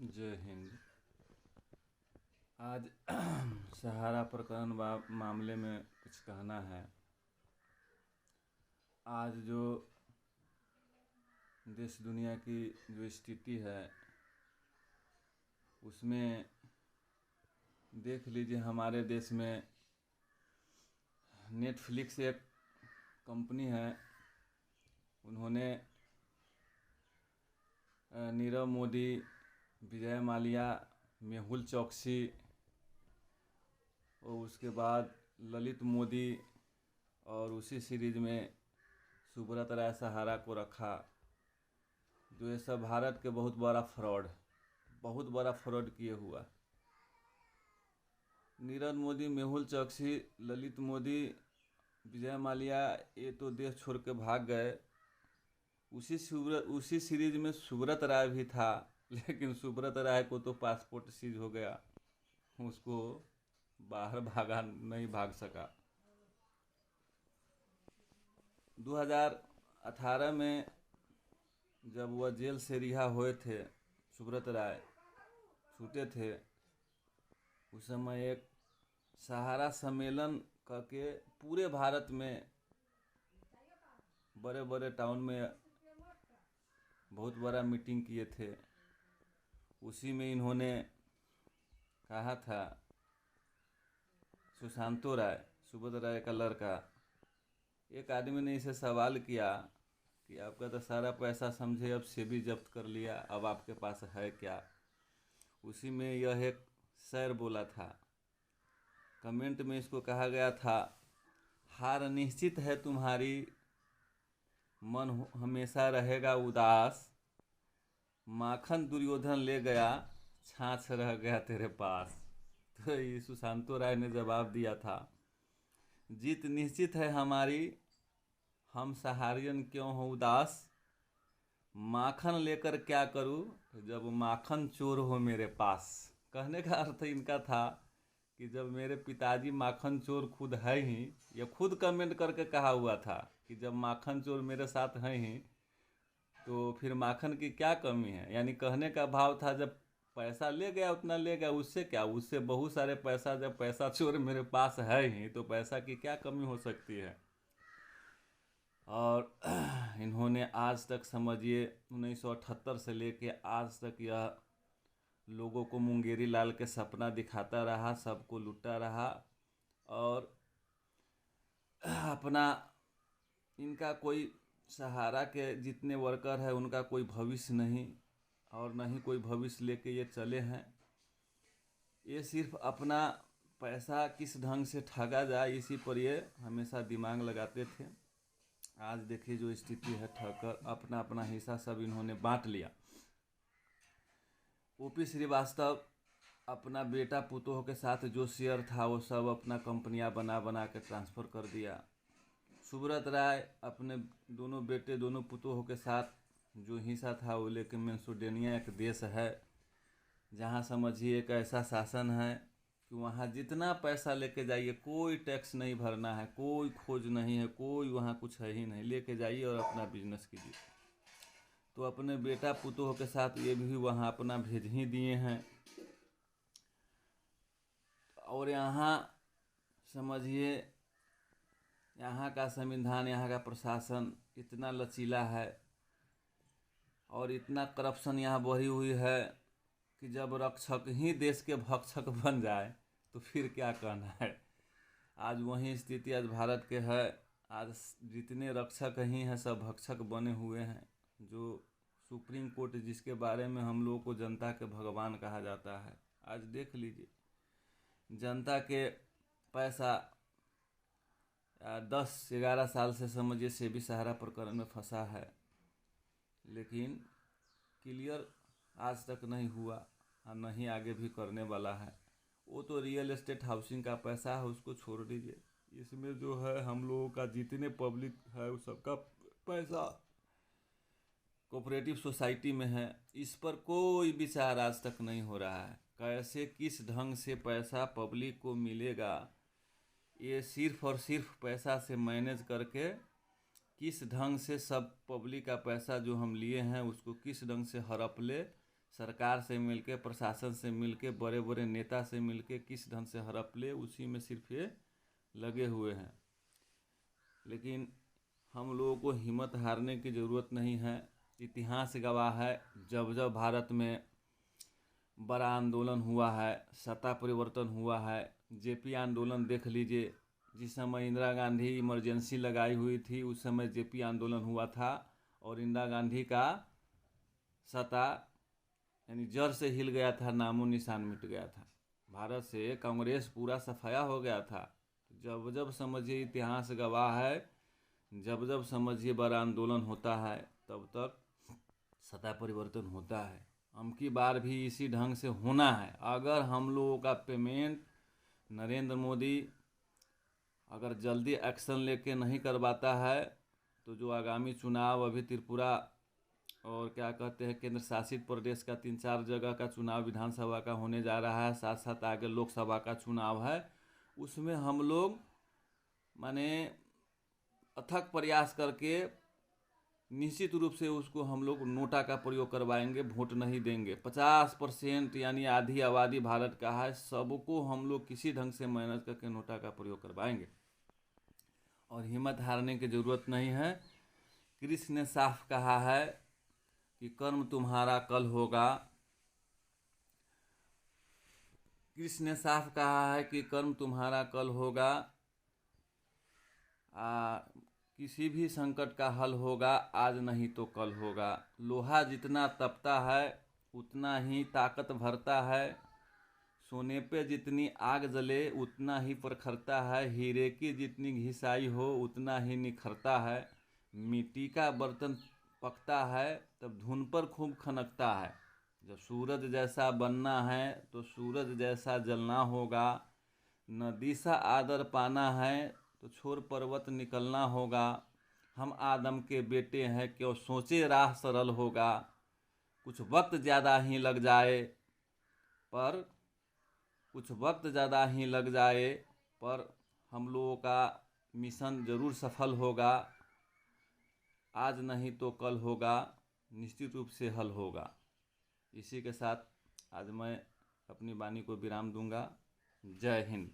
जय हिंद। आज सहारा प्रकरण मामले में कुछ कहना है। आज जो देश दुनिया की जो स्थिति है उसमें देख लीजिए, हमारे देश में नेटफ्लिक्स एक कंपनी है। उन्होंने नीरव मोदी, विजय माल्या, मेहुल चौकसी और उसके बाद ललित मोदी और उसी सीरीज में सुब्रत राय सहारा को रखा। जो ये सब भारत के बहुत बड़ा फ्रॉड किए हुआ। नीरव मोदी, मेहुल चौकसी, ललित मोदी, विजय माल्या ये तो देश छोड़ के भाग गए। उसी सीरीज में सुब्रत राय भी था, लेकिन सुब्रत राय को तो पासपोर्ट सीज हो गया, उसको बाहर नहीं भाग सका। 2018 में जब वह जेल से रिहा हुए थे, सुब्रत राय छूटे थे, उस समय एक सहारा सम्मेलन करके पूरे भारत में बड़े बड़े टाउन में बहुत बड़ा मीटिंग किए थे। उसी में इन्होंने कहा था, सुशांतो राय, सुब्रत राय का लड़का, एक आदमी ने इसे सवाल किया कि आपका तो सारा पैसा समझे अब सेबी जब्त कर लिया, अब आपके पास है क्या। उसी में यह एक शेर बोला था। कमेंट में इसको कहा गया था, हार निश्चित है तुम्हारी, मन हमेशा रहेगा उदास, माखन दुर्योधन ले गया, छाछ रह गया तेरे पास। तो ये सुशांतो राय ने जवाब दिया था, जीत निश्चित है हमारी, हम सहारियन क्यों हो उदास, माखन लेकर क्या करूं जब माखन चोर हो मेरे पास। कहने का अर्थ इनका था कि जब मेरे पिताजी माखन चोर खुद है ही, ये खुद कमेंट करके कहा हुआ था कि जब माखन चोर मेरे साथ हैं ही तो फिर माखन की क्या कमी है। यानी कहने का भाव था, जब पैसा ले गया उतना ले गया, उससे क्या, उससे बहुत सारे पैसा, जब पैसा चोर मेरे पास है ही तो पैसा की क्या कमी हो सकती है। और इन्होंने आज तक समझिए 1978 से लेके आज तक यह लोगों को मुंगेरी लाल के सपना दिखाता रहा, सबको लुटा रहा। और अपना इनका कोई सहारा के जितने वर्कर है उनका कोई भविष्य नहीं, और न ही कोई भविष्य लेके ये चले हैं। ये सिर्फ अपना पैसा किस ढंग से ठगा जाए इसी पर ये हमेशा दिमाग लगाते थे। आज देखिए जो स्थिति है, ठगकर अपना अपना हिस्सा सब इन्होंने बांट लिया। ओपी श्रीवास्तव अपना बेटा पुतोह के साथ जो शेयर था वो सब अपना कंपनियां बना बना के ट्रांसफ़र कर दिया। सुब्रत राय अपने दोनों बेटे, दोनों पुतोह के साथ जो हिस्सा था वो लेके मेंसोडेनिया एक देश है जहाँ समझिए एक ऐसा शासन है कि वहाँ जितना पैसा लेके जाइए, कोई टैक्स नहीं भरना है, कोई खोज नहीं है, कोई वहाँ कुछ है ही नहीं, लेके जाइए और अपना बिजनेस कीजिए। तो अपने बेटा पुतोह के साथ ये भी वहाँ अपना भेज ही दिए हैं। और यहाँ समझिए यहाँ का संविधान, यहाँ का प्रशासन इतना लचीला है और इतना करप्शन यहाँ बढ़ी हुई है कि जब रक्षक ही देश के भक्षक बन जाए तो फिर क्या कहना है। आज वही स्थिति आज भारत के है। आज जितने रक्षक ही हैं सब भक्षक बने हुए हैं। जो सुप्रीम कोर्ट जिसके बारे में हम लोगों को जनता के भगवान कहा जाता है, आज देख लीजिए जनता के पैसा 10-11 साल से समझिए सेबी सहारा प्रकरण में फंसा है, लेकिन क्लियर आज तक नहीं हुआ और नहीं आगे भी करने वाला है। वो तो रियल एस्टेट हाउसिंग का पैसा है, उसको छोड़ दीजिए। इसमें जो है हम लोगों का जितने पब्लिक है उस सबका पैसा कोऑपरेटिव सोसाइटी में है, इस पर कोई विचार आज तक नहीं हो रहा है। कैसे किस ढंग से पैसा पब्लिक को मिलेगा, ये सिर्फ और सिर्फ पैसा से मैनेज करके किस ढंग से सब पब्लिक का पैसा जो हम लिए हैं उसको किस ढंग से हड़प ले, सरकार से मिलके, प्रशासन से मिलके, बड़े बड़े नेता से मिलके किस ढंग से हड़प ले, उसी में सिर्फ ये लगे हुए हैं। लेकिन हम लोगों को हिम्मत हारने की ज़रूरत नहीं है। इतिहास गवाह है, जब जब भारत में बड़ा आंदोलन हुआ है, सत्ता परिवर्तन हुआ है, जेपी आंदोलन देख लीजिए, जिस समय इंदिरा गांधी इमरजेंसी लगाई हुई थी उस समय जेपी आंदोलन हुआ था और इंदिरा गांधी का सत्ता यानी जड़ से हिल गया था, नामो निशान मिट गया था। भारत से कांग्रेस पूरा सफाया हो गया था। जब जब समझिए, इतिहास गवाह है, जब जब समझिए बड़ा आंदोलन होता है तब तक सत्ता परिवर्तन होता है। हम की बार भी इसी ढंग से होना है। अगर हम लोगों का पेमेंट नरेंद्र मोदी अगर जल्दी एक्शन लेके नहीं करवाता है तो जो आगामी चुनाव अभी त्रिपुरा और क्या कहते हैं केंद्र शासित प्रदेश का 3-4 जगह का चुनाव विधानसभा का होने जा रहा है, साथ साथ आगे लोकसभा का चुनाव है, उसमें हम लोग माने अथक प्रयास करके निश्चित रूप से उसको हम लोग नोटा का प्रयोग करवाएंगे, वोट नहीं देंगे। 50% यानी आधी आबादी भारत का है, सबको हम लोग किसी ढंग से मेहनत करके नोटा का प्रयोग करवाएंगे और हिम्मत हारने की ज़रूरत नहीं है। कृष्ण ने साफ कहा है कि कर्म तुम्हारा कल होगा। कृष्ण ने साफ कहा है कि कर्म तुम्हारा कल होगा। किसी भी संकट का हल होगा, आज नहीं तो कल होगा। लोहा जितना तपता है उतना ही ताकत भरता है। सोने पे जितनी आग जले उतना ही प्रखरता है। हीरे की जितनी घिसाई हो उतना ही निखरता है। मिट्टी का बर्तन पकता है तब धुन पर खूब खनकता है। जब सूरज जैसा बनना है तो सूरज जैसा जलना होगा। नदी सा आदर पाना है तो छोड़ पर्वत निकलना होगा। हम आदम के बेटे हैं, क्यों सोचे राह सरल होगा। कुछ वक्त ज़्यादा ही लग जाए पर हम लोगों का मिशन ज़रूर सफल होगा। आज नहीं तो कल होगा, निश्चित रूप से हल होगा। इसी के साथ आज मैं अपनी वाणी को विराम दूंगा। जय हिंद।